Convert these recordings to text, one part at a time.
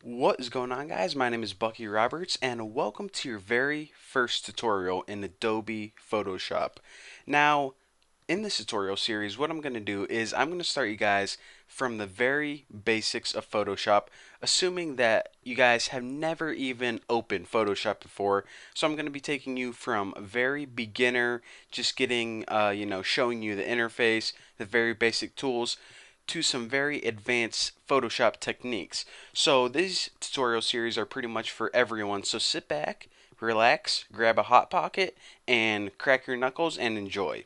What is going on, guys? My name is Bucky Roberts and welcome to your very first tutorial in Adobe Photoshop. Now, in this tutorial series, what I'm going to do is I'm going to start you guys from the very basics of Photoshop, assuming that you guys have never even opened Photoshop before. So I'm going to be taking you from very beginner, just getting, showing you the interface, the very basic tools, to some very advanced Photoshop techniques. So these tutorial series are pretty much for everyone. So sit back, relax, grab a hot pocket, and crack your knuckles and enjoy.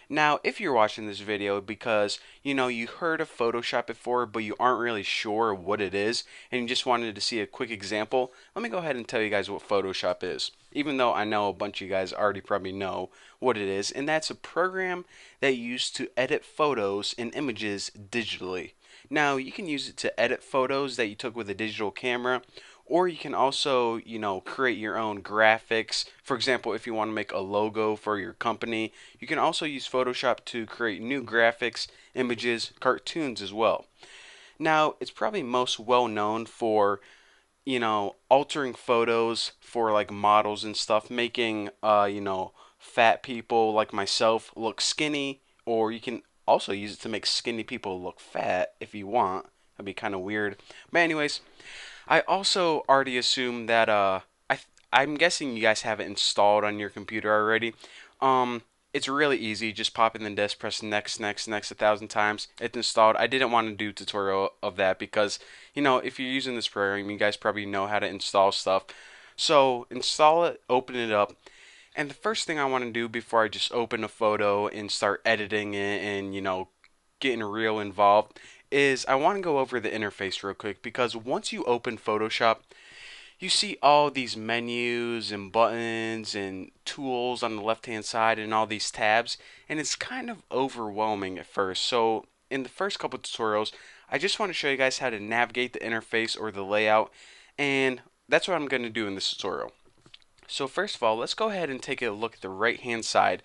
Now, if you're watching this video because you heard of Photoshop before but you aren't really sure what it is and you just wanted to see a quick example, let me go ahead and tell you guys what Photoshop is. Even though I know a bunch of you guys already probably know what it is, and that's a program that you use to edit photos and images digitally. Now, you can use it to edit photos that you took with a digital camera, or you can also, create your own graphics. For example, if you want to make a logo for your company, you can also use Photoshop to create new graphics, images, cartoons as well. Now, it's probably most well known for, altering photos for like models and stuff, making, fat people like myself look skinny, or you can also use it to make skinny people look fat if you want. That'd be kind of weird. But anyways, I also already assume that I'm guessing you guys have it installed on your computer already. Um, it's really easy. Just pop in the disk, press next, next, next 1,000 times. It's installed. I didn't want to do a tutorial of that because if you're using this program, you guys probably know how to install stuff. So install it, open it up, and the first thing I want to do before I just open a photo and start editing it and getting real involved is I want to go over the interface real quick because once you open Photoshop, you see all these menus and buttons and tools on the left hand side and all these tabs, and it's kind of overwhelming at first. So, in the first couple tutorials, I just want to show you guys how to navigate the interface or the layout, and that's what I'm going to do in this tutorial. So, first of all, let's go ahead and take a look at the right hand side,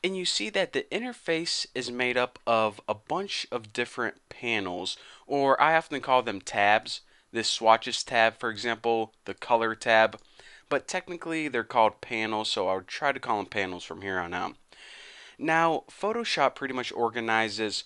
and you see that the interface is made up of a bunch of different panels, or I often call them tabs. This swatches tab, for example, the color tab, but technically they're called panels, so I would try to call them panels from here on out. Now, Photoshop pretty much organizes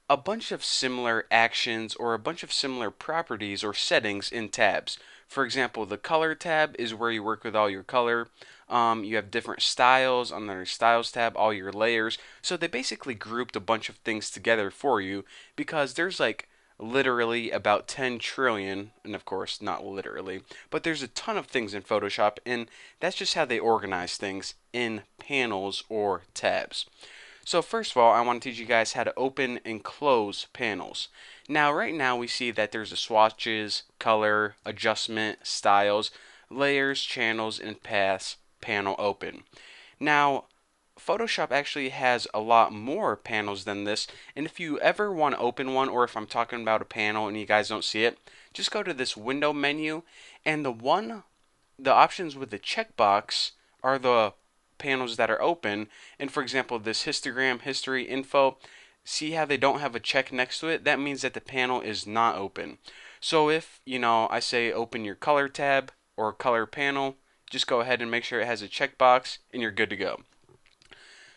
a bunch of similar actions or a bunch of similar properties or settings in tabs. For example, the color tab is where you work with all your color. You have different styles on the styles tab, all your layers. So they basically grouped a bunch of things together for you because there's like literally about 10 trillion, and of course not literally, but there's a ton of things in Photoshop, and that's just how they organize things in panels or tabs. So first of all, I want to teach you guys how to open and close panels. Now, right now we see that there's a swatches, color, adjustment, styles, layers, channels, and paths panel open. Now, Photoshop actually has a lot more panels than this, and if you ever want to open one, or if I'm talking about a panel and you guys don't see it, just go to this window menu, and the options with the checkbox are the panels that are open. And for example, this histogram, history, info, see how they don't have a check next to it? That means that the panel is not open. So if, I say open your color tab or color panel, just go ahead and make sure it has a checkbox and you're good to go.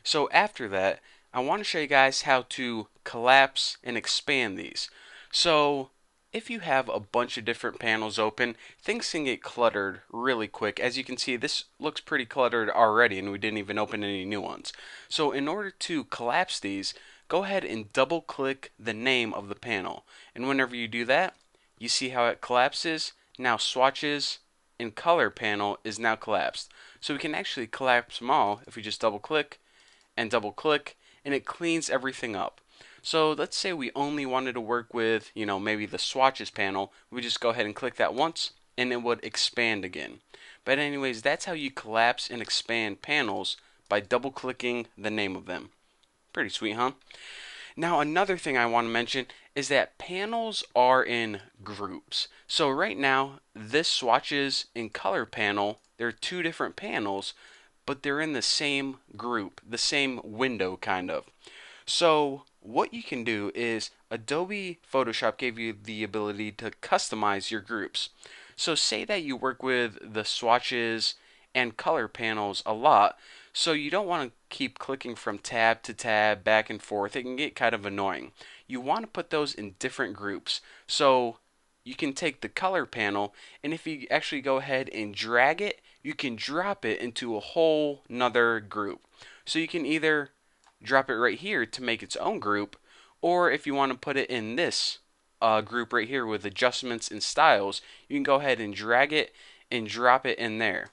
So after that, I want to show you guys how to collapse and expand these. So if you have a bunch of different panels open, things can get cluttered really quick. As you can see, this looks pretty cluttered already and we didn't even open any new ones. So in order to collapse these, go ahead and double click the name of the panel. And whenever you do that, you see how it collapses. Now swatches and color panel is now collapsed. So we can actually collapse them all if we just double click and double click, and it cleans everything up. So let's say we only wanted to work with, maybe the swatches panel. We just go ahead and click that once and it would expand again. But anyways, that's how you collapse and expand panels by double clicking the name of them. Pretty sweet, huh? Now another thing I want to mention is that panels are in groups. So right now, this swatches and color panel, they're two different panels, but they're in the same group, the same window kind of. So what you can do is Adobe Photoshop gave you the ability to customize your groups. So say that you work with the swatches and color panels a lot, so you don't want to keep clicking from tab to tab back and forth. It can get kind of annoying. You want to put those in different groups. So you can take the color panel, and if you actually go ahead and drag it, you can drop it into a whole nother group. So you can either drop it right here to make its own group, or if you want to put it in this group right here with adjustments and styles, you can go ahead and drag it and drop it in there.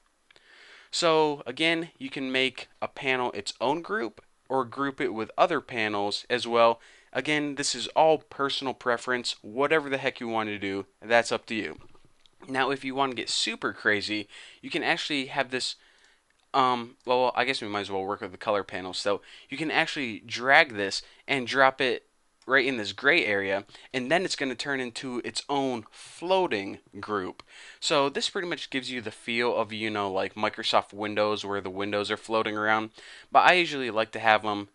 So again, you can make a panel its own group or group it with other panels as well. Again, this is all personal preference. Whatever the heck you want to do, that's up to you. Now, if you want to get super crazy, you can actually have this well, I guess we might as well work with the color panel. So you can actually drag this and drop it right in this gray area, and then it's going to turn into its own floating group. So this pretty much gives you the feel of, like Microsoft Windows where the windows are floating around. But I usually like to have them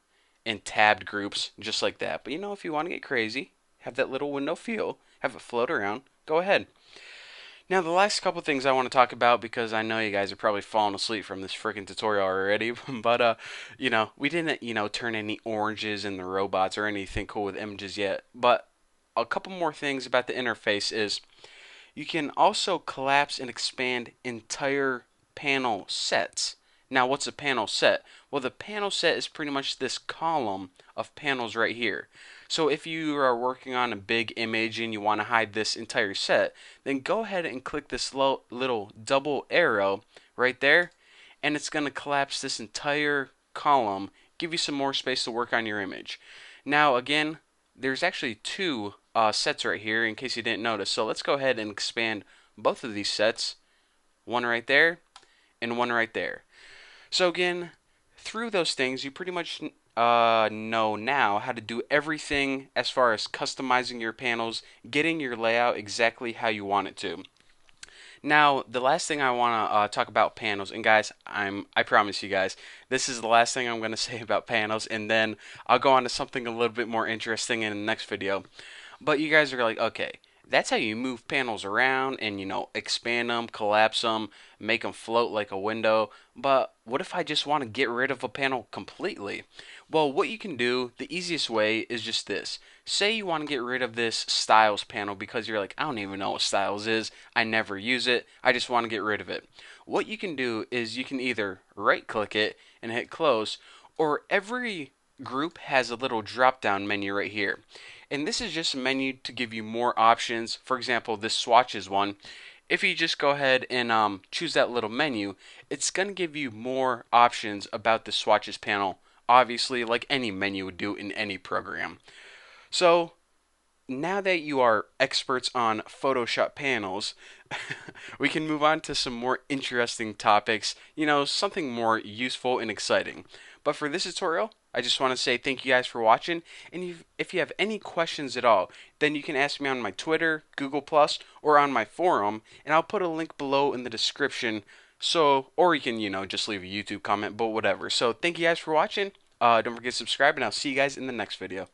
in tabbed groups just like that. But if you want to get crazy, have that little window feel, have it float around, go ahead. Now, the last couple things I want to talk about, because I know you guys are probably falling asleep from this freaking tutorial already, but, we didn't, turn any oranges in the robots or anything cool with images yet. But a couple more things about the interface is you can also collapse and expand entire panel sets. Now, what's a panel set? Well, the panel set is pretty much this column of panels right here. So if you are working on a big image and you want to hide this entire set, then go ahead and click this little double arrow right there, and it's going to collapse this entire column, give you some more space to work on your image. Now, again, there's actually two sets right here in case you didn't notice. So let's go ahead and expand both of these sets, one right there and one right there. So again, through those things, you pretty much know now how to do everything as far as customizing your panels, getting your layout exactly how you want it to. Now, the last thing I want to talk about panels, and guys, I promise you guys, this is the last thing I'm going to say about panels, and then I'll go on to something a little bit more interesting in the next video. But you guys are like, okay, that's how you move panels around and, expand them, collapse them, make them float like a window. But what if I just want to get rid of a panel completely? Well, what you can do, the easiest way is just this. Say you want to get rid of this styles panel because you're like, I don't even know what styles is. I never use it. I just want to get rid of it. What you can do is you can either right click it and hit close, or every group has a little drop down menu right here. And this is just a menu to give you more options. For example, this swatches one. If you just go ahead and choose that little menu, it's going to give you more options about the swatches panel. Obviously, like any menu would do in any program. So, now that you are experts on Photoshop panels, we can move on to some more interesting topics, something more useful and exciting. But for this tutorial, I just want to say thank you guys for watching, and if you have any questions at all, then you can ask me on my Twitter, Google+, or on my forum, and I'll put a link below in the description, or you can, just leave a YouTube comment, but whatever. So thank you guys for watching, don't forget to subscribe, and I'll see you guys in the next video.